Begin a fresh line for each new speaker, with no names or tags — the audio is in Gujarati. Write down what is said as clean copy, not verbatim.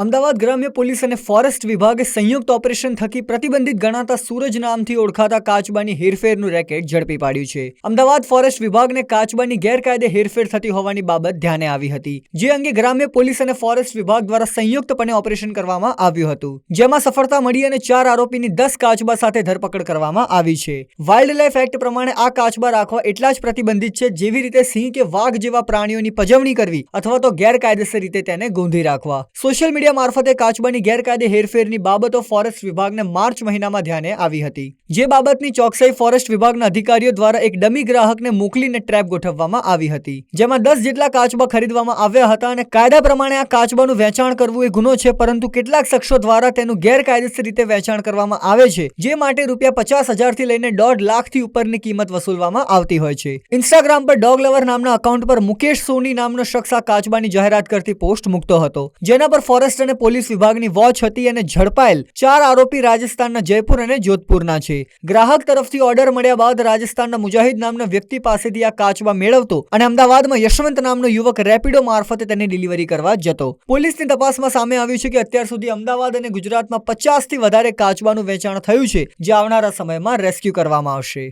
અમદાવાદ ગ્રામ્ય પોલીસ અને ફોરેસ્ટ વિભાગે સંયુક્ત ઓપરેશન થકી પ્રતિબંધિત ગણાતા સૂરજ નામથી ઓળખાતા કાચબાની હેરફેરનું રેકેટ ઝડપી પાડ્યું છે। અમદાવાદ ફોરેસ્ટ વિભાગને કાચબાની ગેરકાયદે હેરફેર થતી હોવાની બાબત ધ્યાને આવી હતી, જે અંગે ગ્રામ્ય પોલીસ અને ફોરેસ્ટ વિભાગ દ્વારા સંયુક્તપણે ઓપરેશન કરવામાં આવ્યું હતું, જેમાં સફળતા મળી અને 4 આરોપીની 10 કાચબા સાથે ધરપકડ કરવામાં આવી છે। વાઇલ્ડ લાઇફ એક્ટ પ્રમાણે આ કાચબા રાખવા એટલા જ પ્રતિબંધિત છે જેવી રીતે સિંહ કે વાઘ જેવા પ્રાણીઓની પજવણી કરવી અથવા તો ગેરકાયદેસર રીતે તેને ગોંધી રાખવા। સોશિયલ મીડિયા મારફતે કાચબાની ગેરકાયદે હેરફેરની બાબતો ફોરેસ્ટ વિભાગને માર્ચ મહિનામાં ધ્યાને આવી હતી, જે બાબતની ચોકસાઈ ફોરેસ્ટ વિભાગના અધિકારીઓ દ્વારા એક ડમી ગ્રાહકને મોકલીને ટ્રેપ ગોઠવવામાં આવી હતી, જેમાં 10 જેટલા કાચબા ખરીદવામાં આવ્યા હતા અને કાયદા પ્રમાણે આ કાચબાનું વેચાણ કરવું એ ગુનો છે, પરંતુ કેટલાક શખ્સો દ્વારા તેનું ગેરકાયદેસર રીતે વેચાણ કરવામાં આવે છે, જે માટે ₹50,000 થી લઈને 1.5 લાખથી ઉપરની કિંમત વસૂલવામાં આવતી હોય છે। ઇન્સ્ટાગ્રામ પર ડોગ લવર નામના અકાઉન્ટ પર મુકેશ સોની નામનો શખ્સ આ કાચબાની જાહેરાત કરતી પોસ્ટ મૂકતો હતો, જેના પર ફોરેસ્ટ અને પોલીસ વિભાગની વોચ હતી અને ઝડપાયેલ 4 આરોપી રાજસ્થાનના જયપુર અને જોધપુરના છે। ગ્રાહક તરફથી ઓર્ડર મળ્યા બાદ રાજસ્થાનના મુજાહિદ નામના વ્યક્તિ પાસેથી આ કાચબા મેળવતો અને અમદાવાદમાં યશવંત નામનો યુવક રેપિડો મારફતે તેની ડિલિવરી કરવા જતો। પોલીસની તપાસમાં સામે આવ્યું છે કે અત્યાર સુધી અમદાવાદ અને ગુજરાતમાં 50 થી વધારે કાચબાનું વેચાણ થયું છે, જે આવનારા સમયમાં રેસ્ક્યુ કરવામાં આવશે।